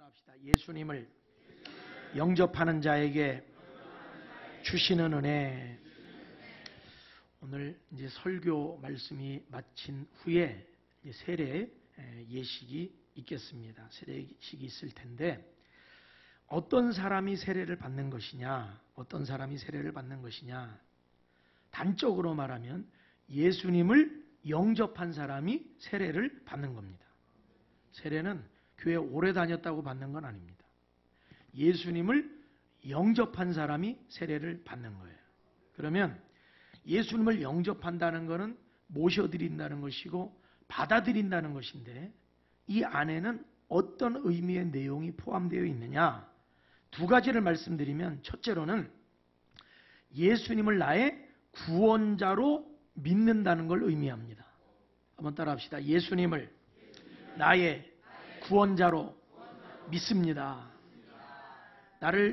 따라합시다. 예수님을 영접하는 자에게 주시는 은혜. 오늘 이제 설교 말씀이 마친 후에 이제 세례 예식이 있겠습니다. 세례 예식이 있을 텐데 어떤 사람이 세례를 받는 것이냐? 어떤 사람이 세례를 받는 것이냐? 단적으로 말하면 예수님을 영접한 사람이 세례를 받는 겁니다. 세례는 교회 오래 다녔다고 받는 건 아닙니다. 예수님을 영접한 사람이 세례를 받는 거예요. 그러면 예수님을 영접한다는 것은 모셔드린다는 것이고 받아들인다는 것인데 이 안에는 어떤 의미의 내용이 포함되어 있느냐? 두 가지를 말씀드리면 첫째로는 예수님을 나의 구원자로 믿는다는 걸 의미합니다. 한번 따라합시다. 예수님을 나의 구원자로 믿습니다.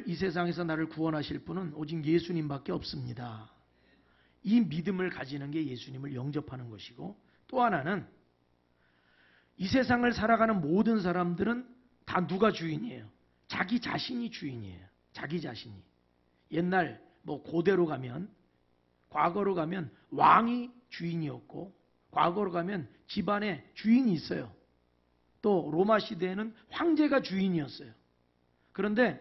이 세상에서 나를 구원하실 분은 오직 예수님밖에 없습니다. 이 믿음을 가지는 게 예수님을 영접하는 것이고, 또 하나는 이 세상을 살아가는 모든 사람들은 다 누가 주인이에요? 자기 자신이 주인이에요. 자기 자신이. 옛날 고대로 가면, 과거로 가면 왕이 주인이었고, 과거로 가면 집안에 주인이 있어요. 또 로마 시대에는 황제가 주인이었어요. 그런데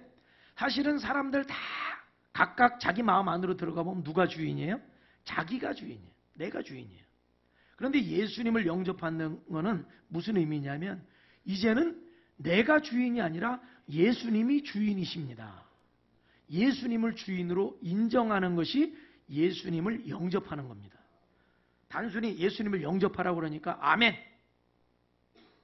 사실은 사람들 다 각각 자기 마음 안으로 들어가 보면 누가 주인이에요? 자기가 주인이에요. 내가 주인이에요. 그런데 예수님을 영접하는 것은 무슨 의미냐면 이제는 내가 주인이 아니라 예수님이 주인이십니다. 예수님을 주인으로 인정하는 것이 예수님을 영접하는 겁니다. 단순히 예수님을 영접하라고 그러니까 아멘.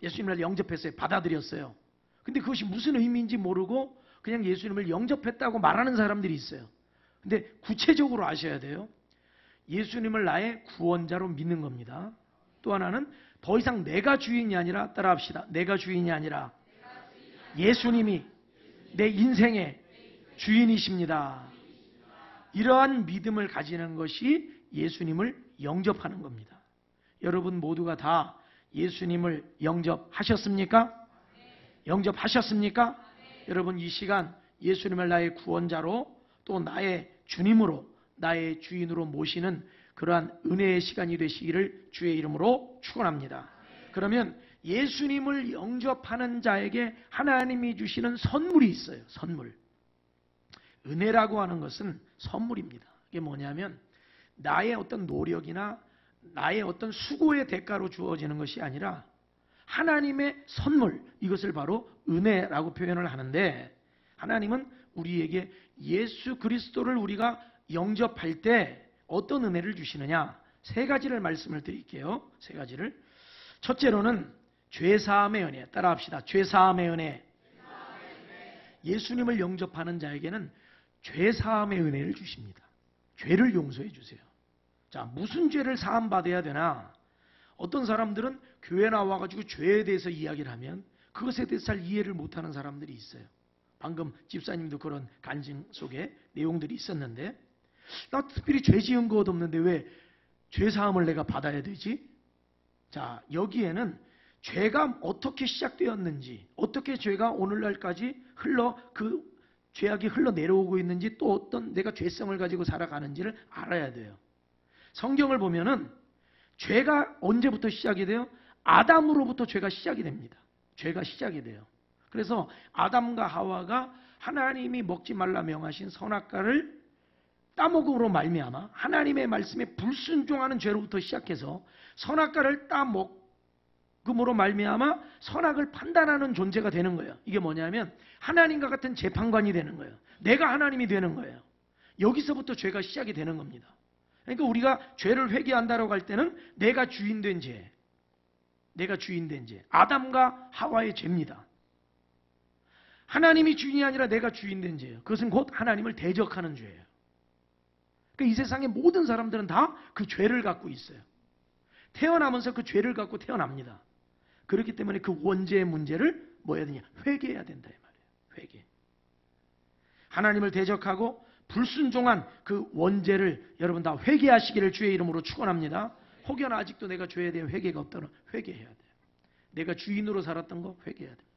예수님을 영접했어요. 받아들였어요. 근데 그것이 무슨 의미인지 모르고 그냥 예수님을 영접했다고 말하는 사람들이 있어요. 근데 구체적으로 아셔야 돼요. 예수님을 나의 구원자로 믿는 겁니다. 또 하나는 더 이상 내가 주인이 아니라, 따라합시다. 내가 주인이 아니라 예수님이 내 인생의 주인이십니다. 이러한 믿음을 가지는 것이 예수님을 영접하는 겁니다. 여러분 모두가 다 예수님을 영접하셨습니까? 영접하셨습니까? 여러분 이 시간 예수님을 나의 구원자로 또 나의 주님으로 나의 주인으로 모시는 그러한 은혜의 시간이 되시기를 주의 이름으로 축원합니다. 그러면 예수님을 영접하는 자에게 하나님이 주시는 선물이 있어요. 선물. 은혜라고 하는 것은 선물입니다. 이게 뭐냐면 나의 어떤 노력이나 나의 어떤 수고의 대가로 주어지는 것이 아니라 하나님의 선물, 이것을 바로 은혜라고 표현을 하는데, 하나님은 우리에게 예수 그리스도를 우리가 영접할 때 어떤 은혜를 주시느냐? 세 가지를 말씀을 드릴게요. 세 가지를. 첫째로는 죄사함의 은혜. 따라합시다. 죄사함의 은혜. 예수님을 영접하는 자에게는 죄사함의 은혜를 주십니다. 죄를 용서해 주세요. 자, 무슨 죄를 사함받아야 되나? 어떤 사람들은 교회 나와가지고 죄에 대해서 이야기를 하면 그것에 대해서 잘 이해를 못하는 사람들이 있어요. 방금 집사님도 그런 간증 속에 내용들이 있었는데, 나 특별히 죄 지은 것 없는데 왜 죄사함을 내가 받아야 되지? 자, 여기에는 죄가 어떻게 시작되었는지, 어떻게 죄가 오늘날까지 그 죄악이 흘러내려오고 있는지, 또 어떤 내가 죄성을 가지고 살아가는지를 알아야 돼요. 성경을 보면은 죄가 언제부터 시작이 돼요? 아담으로부터 죄가 시작이 됩니다. 죄가 시작이 돼요. 그래서 아담과 하와가 하나님이 먹지 말라 명하신 선악과를 따먹음으로 말미암아 하나님의 말씀에 불순종하는 죄로부터 시작해서 선악과를 따먹음으로 말미암아 선악을 판단하는 존재가 되는 거예요. 이게 뭐냐면 하나님과 같은 재판관이 되는 거예요. 내가 하나님이 되는 거예요. 여기서부터 죄가 시작이 되는 겁니다. 그러니까 우리가 죄를 회개한다라고 할 때는 내가 주인된 죄, 내가 주인된 죄, 아담과 하와의 죄입니다. 하나님이 주인이 아니라 내가 주인된 죄예요. 그것은 곧 하나님을 대적하는 죄예요. 그러니까 이 세상의 모든 사람들은 다 그 죄를 갖고 있어요. 태어나면서 그 죄를 갖고 태어납니다. 그렇기 때문에 그 원죄의 문제를 뭐 해야 되냐? 회개해야 된다 이 말이에요. 회개. 하나님을 대적하고 불순종한 그 원죄를 여러분 다 회개하시기를 주의 이름으로 축원합니다. 혹여나 아직도 내가 죄에 대한 회개가 없다면 회개해야 돼요. 내가 주인으로 살았던 거 회개해야 됩니다.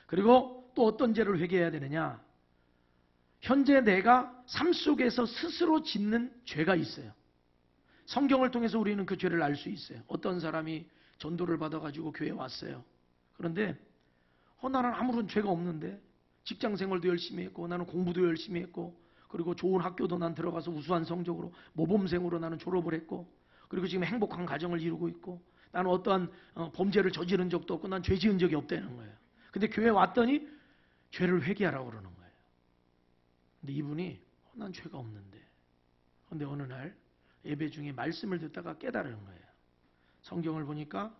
그리고 또 어떤 죄를 회개해야 되느냐? 현재 내가 삶 속에서 스스로 짓는 죄가 있어요. 성경을 통해서 우리는 그 죄를 알 수 있어요. 어떤 사람이 전도를 받아가지고 교회에 왔어요. 그런데 나는 아무런 죄가 없는데 직장 생활도 열심히 했고 나는 공부도 열심히 했고 그리고 좋은 학교도 난 들어가서 우수한 성적으로 모범생으로 나는 졸업을 했고 그리고 지금 행복한 가정을 이루고 있고 나는 어떠한 범죄를 저지른 적도 없고 난 죄 지은 적이 없다는 거예요. 근데 교회에 왔더니 죄를 회개하라고 그러는 거예요. 근데 이분이 난 죄가 없는데 근데 어느 날 예배 중에 말씀을 듣다가 깨달은 거예요. 성경을 보니까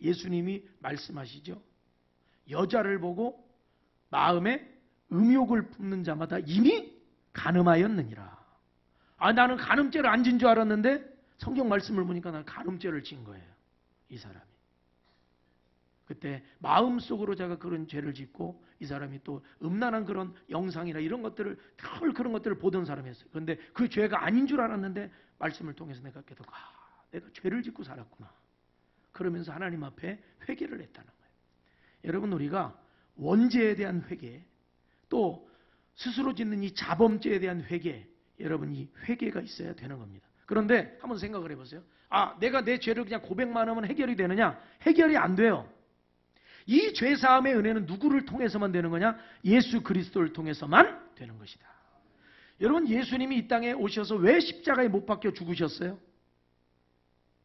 예수님이 말씀하시죠. 여자를 보고 마음에 음욕을 품는 자마다 이미 간음하였느니라. 나는 간음죄를 안 진 줄 알았는데 성경 말씀을 보니까 나는 간음죄를 진 거예요. 이 사람이. 그때 마음속으로 제가 그런 죄를 짓고 이 사람이 또 음란한 그런 영상이나 이런 것들을 늘 그런 것들을 보던 사람이었어요. 그런데 그 죄가 아닌 줄 알았는데 말씀을 통해서 내가 깨닫고 내가 죄를 짓고 살았구나. 그러면서 하나님 앞에 회개를 했다는 거예요. 여러분 우리가 원죄에 대한 회개 또 스스로 짓는 이 자범죄에 대한 회개 여러분 이 회개가 있어야 되는 겁니다. 그런데 한번 생각을 해보세요. 내가 내 죄를 그냥 고백만 하면 해결이 되느냐? 해결이 안 돼요. 이 죄사함의 은혜는 누구를 통해서만 되는 거냐? 예수 그리스도를 통해서만 되는 것이다. 여러분 예수님이 이 땅에 오셔서 왜 십자가에 못 박혀 죽으셨어요?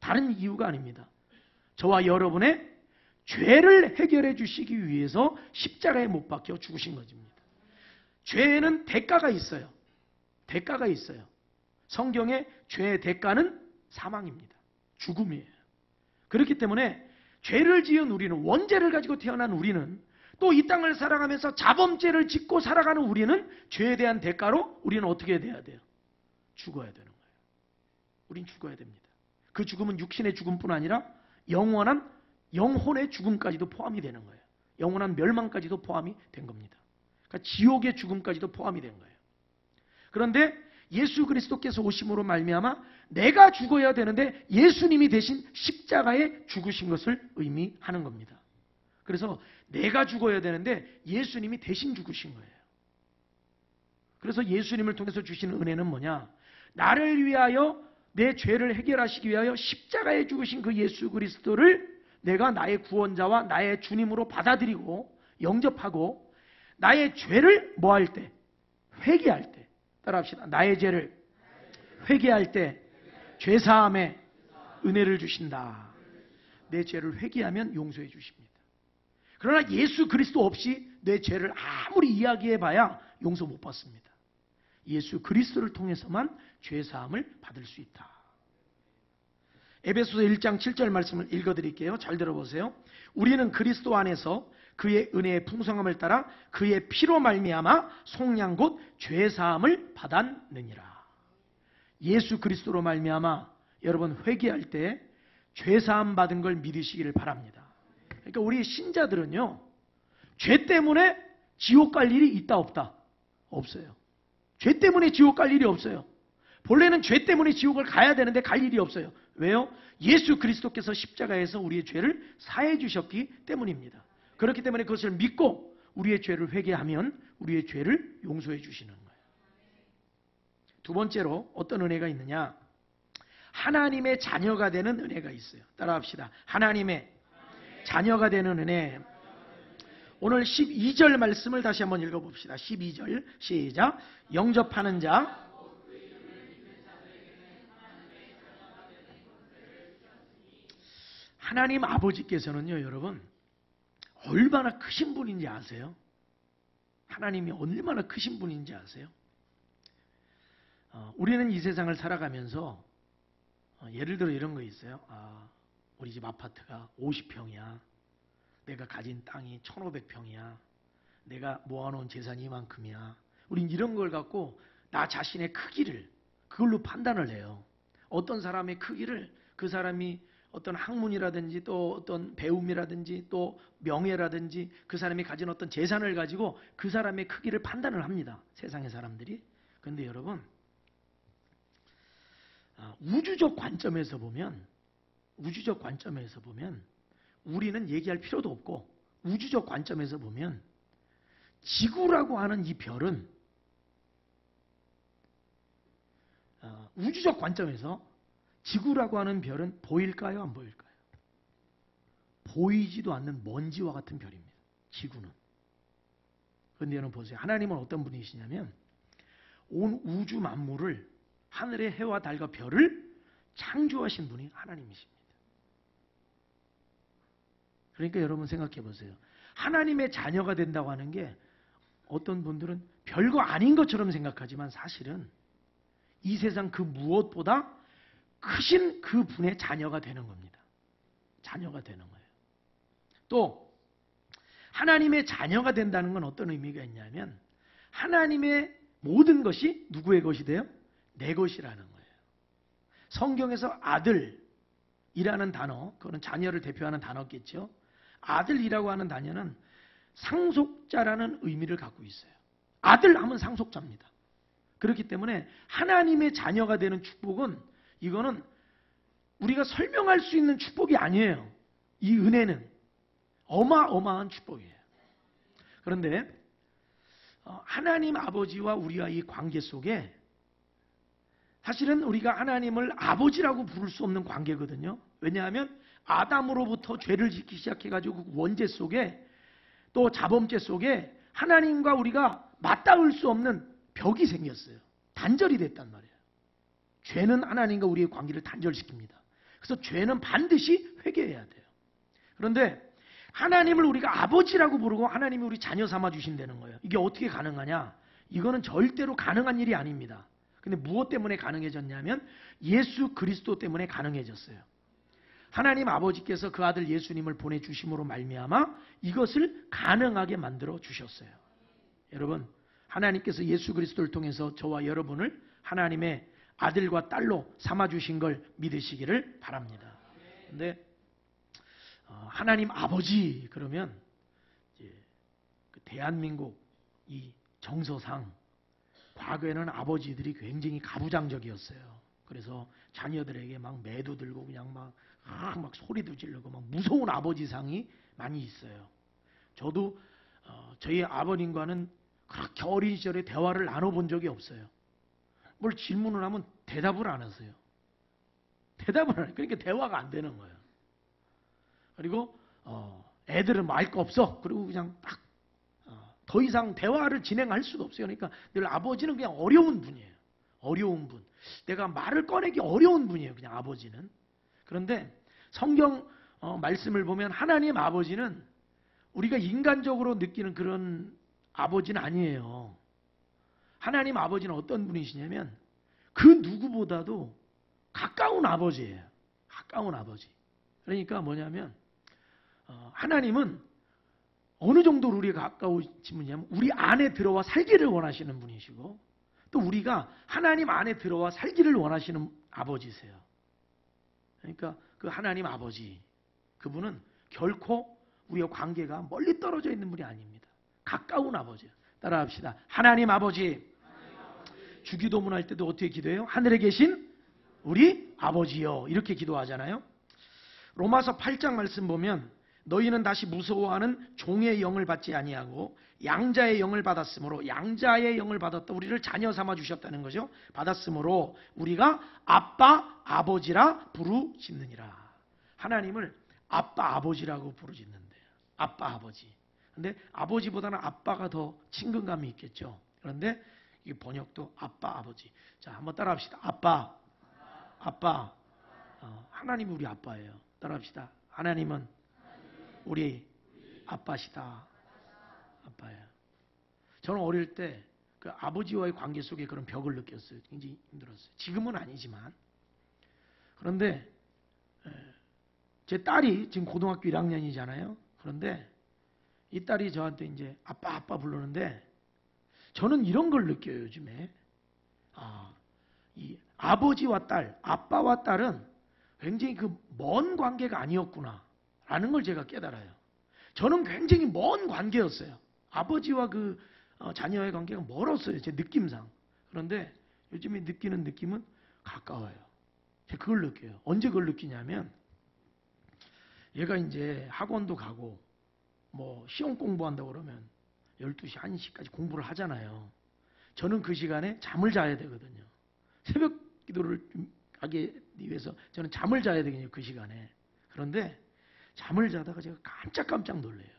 다른 이유가 아닙니다. 저와 여러분의 죄를 해결해 주시기 위해서 십자가에 못 박혀 죽으신 것입니다. 죄에는 대가가 있어요. 대가가 있어요. 성경에 죄의 대가는 사망입니다. 죽음이에요. 그렇기 때문에 죄를 지은 우리는 원죄를 가지고 태어난 우리는 또 이 땅을 살아가면서 자범죄를 짓고 살아가는 우리는 죄에 대한 대가로 우리는 어떻게 돼야 돼요? 죽어야 되는 거예요. 우린 죽어야 됩니다. 그 죽음은 육신의 죽음뿐 아니라 영원한 영혼의 죽음까지도 포함이 되는 거예요. 영원한 멸망까지도 포함이 된 겁니다. 그러니까 지옥의 죽음까지도 포함이 된 거예요. 그런데 예수 그리스도께서 오심으로 말미암아 내가 죽어야 되는데 예수님이 대신 십자가에 죽으신 것을 의미하는 겁니다. 그래서 내가 죽어야 되는데 예수님이 대신 죽으신 거예요. 그래서 예수님을 통해서 주시는 은혜는 뭐냐? 나를 위하여 내 죄를 해결하시기 위하여 십자가에 죽으신 그 예수 그리스도를 내가 나의 구원자와 나의 주님으로 받아들이고 영접하고 나의 죄를 뭐 할 때? 회개할 때. 따라합시다. 나의 죄를 회개할 때 죄사함에 은혜를 주신다. 내 죄를 회개하면 용서해 주십니다. 그러나 예수 그리스도 없이 내 죄를 아무리 이야기해봐야 용서 못 받습니다. 예수 그리스도를 통해서만 죄사함을 받을 수 있다. 에베소서 1장 7절 말씀을 읽어드릴게요. 잘 들어보세요. 우리는 그리스도 안에서 그의 은혜의 풍성함을 따라 그의 피로 말미암아 속량 곧 죄사함을 받았느니라. 예수 그리스도로 말미암아 여러분 회개할 때 죄사함 받은 걸 믿으시기를 바랍니다. 그러니까 우리 신자들은요. 죄 때문에 지옥 갈 일이 있다 없다? 없어요. 죄 때문에 지옥 갈 일이 없어요. 본래는 죄 때문에 지옥을 가야 되는데 갈 일이 없어요. 왜요? 예수 그리스도께서 십자가에서 우리의 죄를 사해 주셨기 때문입니다. 그렇기 때문에 그것을 믿고 우리의 죄를 회개하면 우리의 죄를 용서해 주시는 거예요. 두 번째로 어떤 은혜가 있느냐? 하나님의 자녀가 되는 은혜가 있어요. 따라합시다. 하나님의 자녀가 되는 은혜. 오늘 12절 말씀을 다시 한번 읽어봅시다. 12절 시작. 영접하는 자 하나님 아버지께서는요, 여러분 얼마나 크신 분인지 아세요? 하나님이 얼마나 크신 분인지 아세요? 우리는 이 세상을 살아가면서 예를 들어 이런 거 있어요. 우리 집 아파트가 50평이야. 내가 가진 땅이 1500평이야. 내가 모아놓은 재산이 이만큼이야. 우린 이런 걸 갖고 나 자신의 크기를 그걸로 판단을 해요. 어떤 사람의 크기를 그 사람이 어떤 학문이라든지 또 어떤 배움이라든지 또 명예라든지 그 사람이 가진 어떤 재산을 가지고 그 사람의 크기를 판단을 합니다. 세상의 사람들이. 그런데 여러분 우주적 관점에서 보면 우리는 얘기할 필요도 없고 우주적 관점에서 보면 지구라고 하는 이 별은 우주적 관점에서 지구라고 하는 별은 보일까요? 안 보일까요? 보이지도 않는 먼지와 같은 별입니다. 지구는. 그런데 여러분 보세요. 하나님은 어떤 분이시냐면 온 우주 만물을 하늘의 해와 달과 별을 창조하신 분이 하나님이십니다. 그러니까 여러분 생각해 보세요. 하나님의 자녀가 된다고 하는 게 어떤 분들은 별거 아닌 것처럼 생각하지만 사실은 이 세상 그 무엇보다 크신 그 분의 자녀가 되는 겁니다. 자녀가 되는 거예요. 또 하나님의 자녀가 된다는 건 어떤 의미가 있냐면 하나님의 모든 것이 누구의 것이 돼요? 내 것이라는 거예요. 성경에서 아들이라는 단어, 그거는 자녀를 대표하는 단어겠죠. 아들이라고 하는 단어는 상속자라는 의미를 갖고 있어요. 아들 하면 상속자입니다. 그렇기 때문에 하나님의 자녀가 되는 축복은 이거는 우리가 설명할 수 있는 축복이 아니에요. 이 은혜는 어마어마한 축복이에요. 그런데 하나님 아버지와 우리와 이 관계 속에 사실은 우리가 하나님을 아버지라고 부를 수 없는 관계거든요. 왜냐하면 아담으로부터 죄를 짓기 시작해가지고 그 원죄 속에 또 자범죄 속에 하나님과 우리가 맞닿을 수 없는 벽이 생겼어요. 단절이 됐단 말이에요. 죄는 하나님과 우리의 관계를 단절시킵니다. 그래서 죄는 반드시 회개해야 돼요. 그런데 하나님을 우리가 아버지라고 부르고 하나님이 우리 자녀 삼아 주신다는 거예요. 이게 어떻게 가능하냐? 이거는 절대로 가능한 일이 아닙니다. 근데 무엇 때문에 가능해졌냐면 예수 그리스도 때문에 가능해졌어요. 하나님 아버지께서 그 아들 예수님을 보내주심으로 말미암아 이것을 가능하게 만들어 주셨어요. 여러분, 하나님께서 예수 그리스도를 통해서 저와 여러분을 하나님의 아들과 딸로 삼아주신 걸 믿으시기를 바랍니다. 근데 하나님 아버지 그러면 이제 그 대한민국 이 정서상 과거에는 아버지들이 굉장히 가부장적이었어요. 그래서 자녀들에게 막 매도 들고 그냥 막 소리도 지르고 막 무서운 아버지상이 많이 있어요. 저도 저희 아버님과는 그렇게 어린 시절에 대화를 나눠본 적이 없어요. 뭘 질문을 하면 대답을 안 하세요. 대답을 안 해요. 그러니까 대화가 안 되는 거예요. 그리고 애들은 말 거 없어. 그리고 그냥 딱 더 이상 대화를 진행할 수가 없어요. 그러니까 늘 아버지는 그냥 어려운 분이에요. 어려운 분. 내가 말을 꺼내기 어려운 분이에요. 그냥 아버지는. 그런데 성경 말씀을 보면 하나님 아버지는 우리가 인간적으로 느끼는 그런 아버지는 아니에요. 하나님 아버지는 어떤 분이시냐면 그 누구보다도 가까운 아버지예요. 가까운 아버지. 그러니까 뭐냐면 하나님은 어느 정도로 우리가 가까우신 분이냐면 우리 안에 들어와 살기를 원하시는 분이시고 또 우리가 하나님 안에 들어와 살기를 원하시는 아버지세요. 그러니까 그 하나님 아버지 그분은 결코 우리와 관계가 멀리 떨어져 있는 분이 아닙니다. 가까운 아버지예요. 따라합시다. 하나님 아버지. 주기도문 할 때도 어떻게 기도해요? 하늘에 계신 우리 아버지요. 이렇게 기도하잖아요. 로마서 8장 말씀 보면 너희는 다시 무서워하는 종의 영을 받지 아니하고 양자의 영을 받았으므로 양자의 영을 받았다. 우리를 자녀 삼아 주셨다는 거죠. 받았으므로 우리가 아빠 아버지라 부르짖느니라. 하나님을 아빠 아버지라고 부르짖는데요. 아빠 아버지. 근데 아버지보다는 아빠가 더 친근감이 있겠죠. 그런데 이 번역도 아빠 아버지. 자, 한번 따라합시다. 아빠 아빠. 하나님이 우리 아빠예요. 따라합시다. 하나님은 우리 아빠시다. 아빠예요. 저는 어릴 때 그 아버지와의 관계 속에 그런 벽을 느꼈어요. 굉장히 힘들었어요. 지금은 아니지만. 그런데 제 딸이 지금 고등학교 1학년이잖아요. 그런데 이 딸이 저한테 이제 아빠 아빠 부르는데 저는 이런 걸 느껴요. 요즘에. 이 아버지와 딸, 아빠와 딸은 굉장히 그 먼 관계가 아니었구나 라는 걸 제가 깨달아요. 저는 굉장히 먼 관계였어요. 아버지와 그 자녀의 관계가 멀었어요. 제 느낌상. 그런데 요즘에 느끼는 느낌은 가까워요. 제가 그걸 느껴요. 언제 그걸 느끼냐면 얘가 이제 학원도 가고 뭐 시험 공부한다고 그러면 12시, 1시까지 공부를 하잖아요. 저는 그 시간에 잠을 자야 되거든요. 새벽 기도를 하기 위해서 저는 잠을 자야 되거든요. 그 시간에. 그런데 잠을 자다가 제가 깜짝깜짝 놀래요.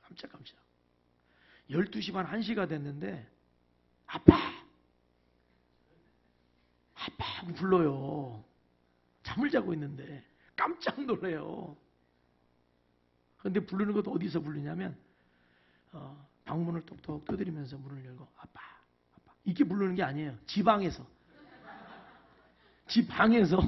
깜짝깜짝. 12시 반, 1시가 됐는데 아빠! 아빠! 하고 불러요. 잠을 자고 있는데 깜짝 놀래요. 그런데 부르는 것도 어디서 부르냐면 방문을 톡톡 두드리면서 문을 열고 아빠, 아빠. 이렇게 부르는 게 아니에요. 지방에서. 집 방에서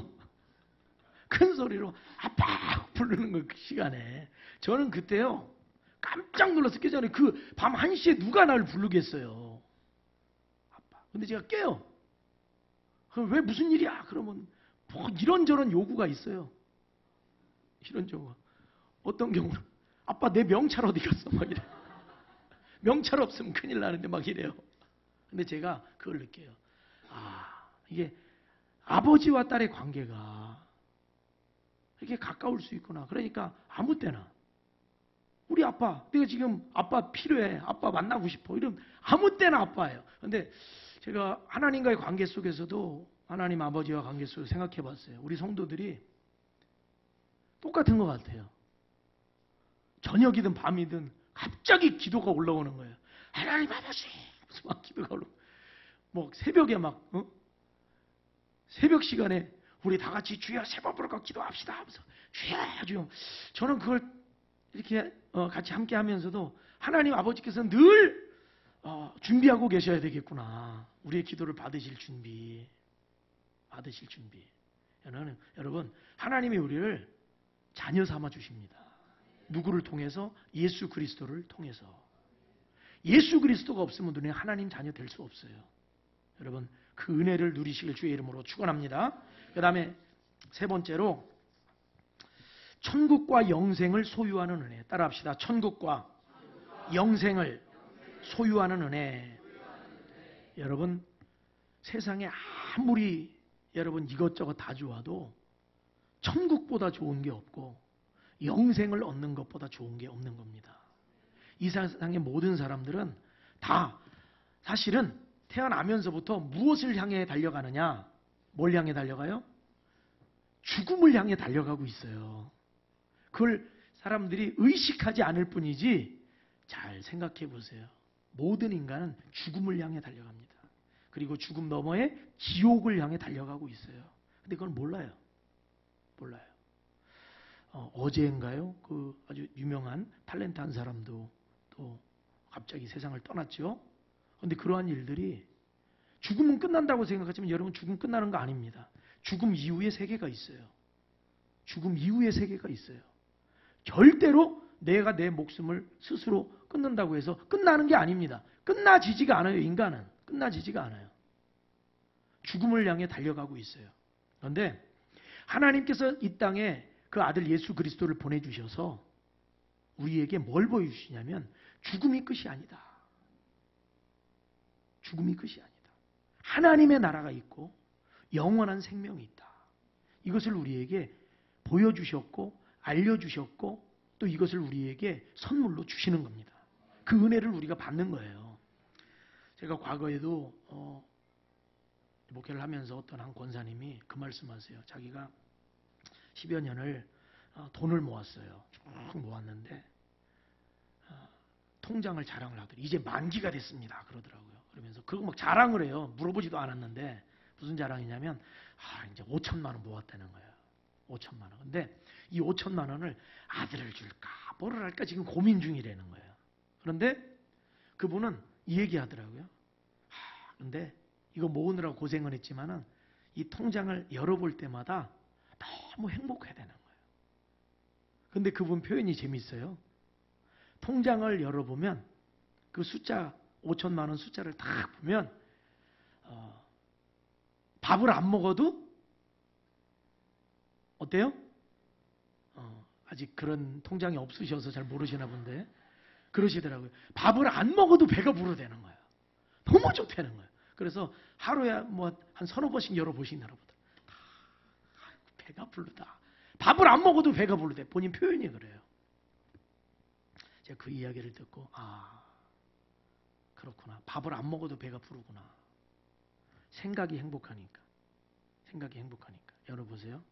큰 소리로 아빠 부르는 거 그 시간에. 저는 그때요. 깜짝 놀라서 깨잖아요. 그 밤 1시에 누가 나를 부르겠어요. 아빠. 근데 제가 깨요. 그럼 왜 무슨 일이야? 그러면 뭐 이런저런 요구가 있어요. 이런저런. 어떤 경우는 아빠 내 명찰 어디 갔어? 막 이래. 명찰 없으면 큰일 나는데 막 이래요. 근데 제가 그걸 느껴요. 이게 아버지와 딸의 관계가 이렇게 가까울 수 있구나. 그러니까 아무 때나 우리 아빠, 내가 지금 아빠 필요해. 아빠 만나고 싶어. 이러면 아무 때나 아빠예요. 근데 제가 하나님과의 관계 속에서도 하나님 아버지와 관계 속에서 생각해 봤어요. 우리 성도들이 똑같은 것 같아요. 저녁이든 밤이든 갑자기 기도가 올라오는 거예요. 하나님 아버지! 무슨 막 기도가 올라오고. 뭐 새벽에 막, 새벽 시간에 우리 다 같이 주여 세 번 부르고 기도합시다 하면서 주여 주여. 저는 그걸 이렇게 같이 함께 하면서도 하나님 아버지께서는 늘 준비하고 계셔야 되겠구나. 우리의 기도를 받으실 준비. 여러분 하나님이 우리를 자녀 삼아 주십니다. 누구를 통해서? 예수 그리스도를 통해서. 예수 그리스도가 없으면 우리는 하나님 자녀 될 수 없어요. 여러분 그 은혜를 누리시길 주의 이름으로 축원합니다. 그 다음에 세 번째로 천국과 영생을 소유하는 은혜. 따라합시다. 천국과 영생을 소유하는 은혜. 여러분 세상에 아무리 여러분 이것저것 다 좋아도 천국보다 좋은 게 없고 영생을 얻는 것보다 좋은 게 없는 겁니다. 이 세상의 모든 사람들은 다 사실은 태어나면서부터 무엇을 향해 달려가느냐? 뭘 향해 달려가요? 죽음을 향해 달려가고 있어요. 그걸 사람들이 의식하지 않을 뿐이지 잘 생각해 보세요. 모든 인간은 죽음을 향해 달려갑니다. 그리고 죽음 너머에 지옥을 향해 달려가고 있어요. 근데 그걸 몰라요. 어제인가요? 그 아주 유명한 탤런트 한 사람도 또 갑자기 세상을 떠났죠. 그런데 그러한 일들이 죽음은 끝난다고 생각하지만 여러분 죽음 끝나는 거 아닙니다. 죽음 이후의 세계가 있어요. 죽음 이후의 세계가 있어요. 절대로 내가 내 목숨을 스스로 끊는다고 해서 끝나는 게 아닙니다. 끝나지지가 않아요. 인간은. 끝나지지가 않아요. 죽음을 향해 달려가고 있어요. 그런데 하나님께서 이 땅에 그 아들 예수 그리스도를 보내주셔서 우리에게 뭘 보여주시냐면 죽음이 끝이 아니다. 죽음이 끝이 아니다. 하나님의 나라가 있고 영원한 생명이 있다. 이것을 우리에게 보여주셨고 알려주셨고 또 이것을 우리에게 선물로 주시는 겁니다. 그 은혜를 우리가 받는 거예요. 제가 과거에도 목회를 하면서 어떤 한 권사님이 그 말씀하세요. 자기가 10여 년을 돈을 모았어요. 쭉 모았는데 통장을 자랑을 하더라고요. 이제 만기가 됐습니다. 그러더라고요. 그러면서 그거 막 자랑을 해요. 물어보지도 않았는데 무슨 자랑이냐면 이제 5천만 원 모았다는 거예요. 5천만 원. 근데 이 5천만 원을 아들을 줄까 뭐를 할까 지금 고민 중이라는 거예요. 그런데 그분은 이 얘기 하더라고요. 근데 이거 모으느라고 고생을 했지만은 이 통장을 열어볼 때마다 너무 행복해야 되는 거예요. 근데 그분 표현이 재밌어요. 통장을 열어보면 그 숫자 5천만 원 숫자를 딱 보면 밥을 안 먹어도 어때요? 아직 그런 통장이 없으셔서 잘 모르시나 본데 그러시더라고요. 밥을 안 먹어도 배가 부르다는 거예요. 너무 좋다는 거예요. 그래서 하루에 뭐 한 서너 번씩 열어보시나 보다. 배가 부르다. 밥을 안 먹어도 배가 부르대. 본인 표현이 그래요. 제가 그 이야기를 듣고 그렇구나. 밥을 안 먹어도 배가 부르구나. 생각이 행복하니까. 여러분 보세요.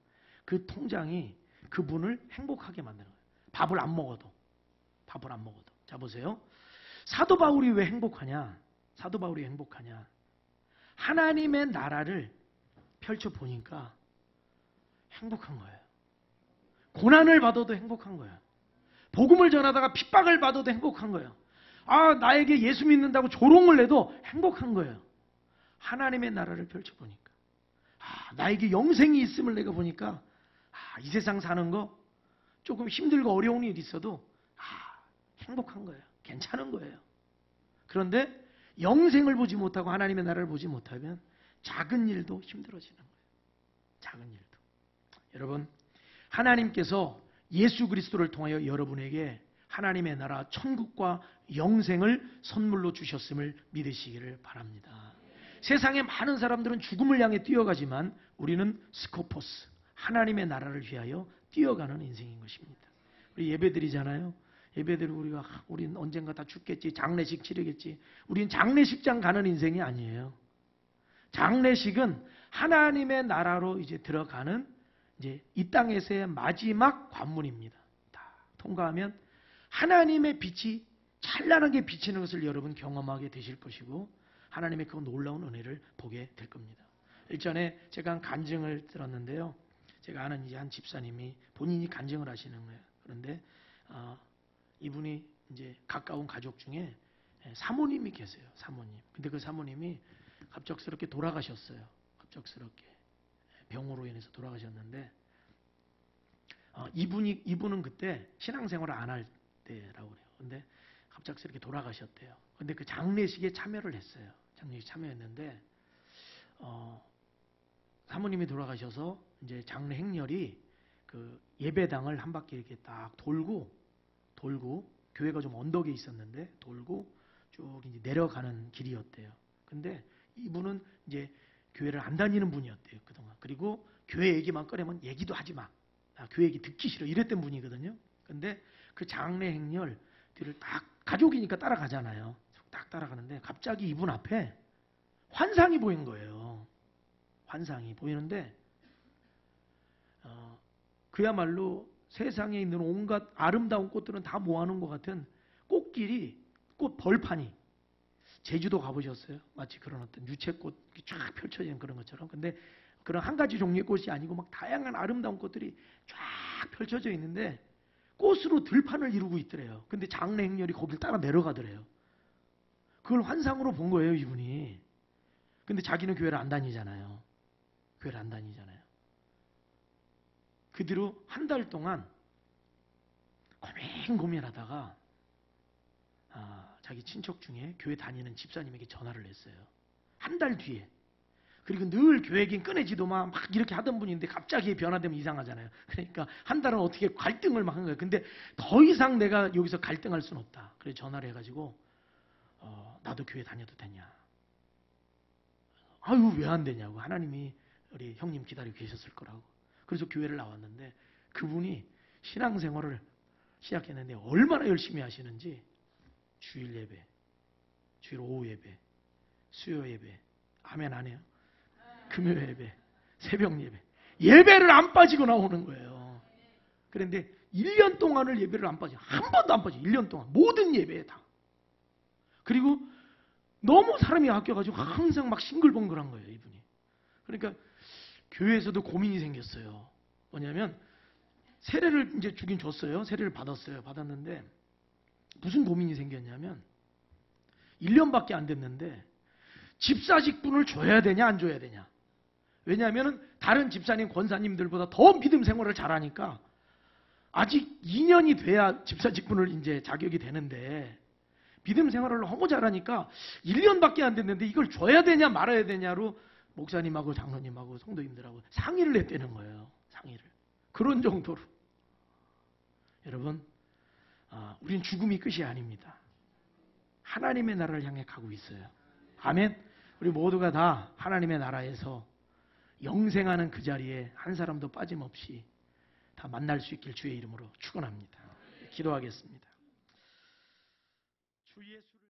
그 통장이 그분을 행복하게 만드는 거예요. 밥을 안 먹어도. 자 보세요. 사도 바울이 왜 행복하냐? 하나님의 나라를 펼쳐보니까 행복한 거예요. 고난을 받아도 행복한 거예요. 복음을 전하다가 핍박을 받아도 행복한 거예요. 나에게 예수 믿는다고 조롱을 해도 행복한 거예요. 하나님의 나라를 펼쳐보니까. 나에게 영생이 있음을 내가 보니까 이 세상 사는 거 조금 힘들고 어려운 일이 있어도 행복한 거예요. 괜찮은 거예요. 그런데 영생을 보지 못하고 하나님의 나라를 보지 못하면 작은 일도 힘들어지는 거예요. 작은 일도. 여러분, 하나님께서 예수 그리스도를 통하여 여러분에게 하나님의 나라 천국과 영생을 선물로 주셨음을 믿으시기를 바랍니다. 세상에 많은 사람들은 죽음을 향해 뛰어가지만 우리는 스코포스, 하나님의 나라를 위하여 뛰어가는 인생인 것입니다. 우리 예배드리잖아요. 예배드리고 우린 언젠가 다 죽겠지, 장례식 치르겠지. 우린 장례식장 가는 인생이 아니에요. 장례식은 하나님의 나라로 이제 들어가는 이제 이 땅에서의 마지막 관문입니다. 다 통과하면 하나님의 빛이 찬란하게 비치는 것을 여러분 경험하게 되실 것이고 하나님의 그 놀라운 은혜를 보게 될 겁니다. 일전에 제가 한 간증을 들었는데요. 제가 아는 이제 한 집사님이 본인이 간증을 하시는 거예요. 그런데 이분이 이제 가까운 가족 중에 사모님이 계세요. 사모님. 근데 그 사모님이 갑작스럽게 돌아가셨어요. 갑작스럽게 병으로 인해서 돌아가셨는데 이분은 그때 신앙생활을 안 할 때라고 그래요. 근데 갑작스럽게 돌아가셨대요. 근데 그 장례식에 참여를 했어요. 장례식 참여했는데 사모님이 돌아가셔서 이제 장례 행렬이 그 예배당을 한 바퀴 이렇게 딱 돌고 교회가 좀 언덕에 있었는데 돌고 쭉 이제 내려가는 길이었대요. 근데 이분은 이제 교회를 안 다니는 분이었대요, 그동안. 그리고 교회 얘기만 꺼내면 얘기도 하지 마. 교회 얘기 듣기 싫어. 이랬던 분이거든요. 근데 그 장례 행렬 뒤를 딱 가족이니까 따라가잖아요. 딱 따라가는데 갑자기 이분 앞에 환상이 보인 거예요. 환상이 보이는데 그야말로 세상에 있는 온갖 아름다운 꽃들은 다 모아놓은 것 같은 꽃길이, 꽃 벌판이. 제주도 가보셨어요? 마치 그런 어떤 유채꽃이 쫙 펼쳐지는 그런 것처럼. 근데 그런 한 가지 종류의 꽃이 아니고 막 다양한 아름다운 꽃들이 쫙 펼쳐져 있는데 꽃으로 들판을 이루고 있더래요. 근데 장례 행렬이 거길 따라 내려가더래요. 그걸 환상으로 본 거예요, 이분이. 근데 자기는 교회를 안 다니잖아요. 그 뒤로 한 달 동안 고민하다가 자기 친척 중에 교회 다니는 집사님에게 전화를 했어요. 한 달 뒤에. 그리고 늘 교회 얘기는 꺼내지도만 막 이렇게 하던 분인데 갑자기 변화되면 이상하잖아요. 그러니까 한 달은 어떻게 갈등을 막 한 거예요. 근데 더 이상 내가 여기서 갈등할 수는 없다. 그래서 전화를 해가지고 나도 교회 다녀도 되냐. 왜 안 되냐고. 하나님이 우리 형님 기다리고 계셨을 거라고. 그래서 교회를 나왔는데 그분이 신앙생활을 시작했는데 얼마나 열심히 하시는지 주일 예배, 주일 오후 예배, 수요 예배, 아멘 안 해요? 금요 예배, 새벽 예배, 예배를 안 빠지고 나오는 거예요. 그런데 1년 동안을 예배를 안 빠지고 한 번도 안 빠지고 1년 동안 모든 예배에 다. 그리고 너무 사람이 아껴가지고 항상 막 싱글벙글한 거예요, 이분이. 그러니까 교회에서도 고민이 생겼어요. 뭐냐면 세례를 이제 주긴 줬어요. 세례를 받았어요. 받았는데 무슨 고민이 생겼냐면 1년밖에 안 됐는데 집사직분을 줘야 되냐 안 줘야 되냐. 왜냐하면 다른 집사님 권사님들보다 더 믿음 생활을 잘하니까 아직 2년이 돼야 집사직분을 이제 자격이 되는데 믿음 생활을 너무 잘하니까 1년밖에 안 됐는데 이걸 줘야 되냐 말아야 되냐로 목사님하고 장로님하고 성도님들하고 상의를 했다는 거예요. 상의를. 그런 정도로. 여러분, 우린 죽음이 끝이 아닙니다. 하나님의 나라를 향해 가고 있어요. 아멘. 우리 모두가 다 하나님의 나라에서 영생하는 그 자리에 한 사람도 빠짐없이 다 만날 수 있길 주의 이름으로 축원합니다. 기도하겠습니다. 주 예수를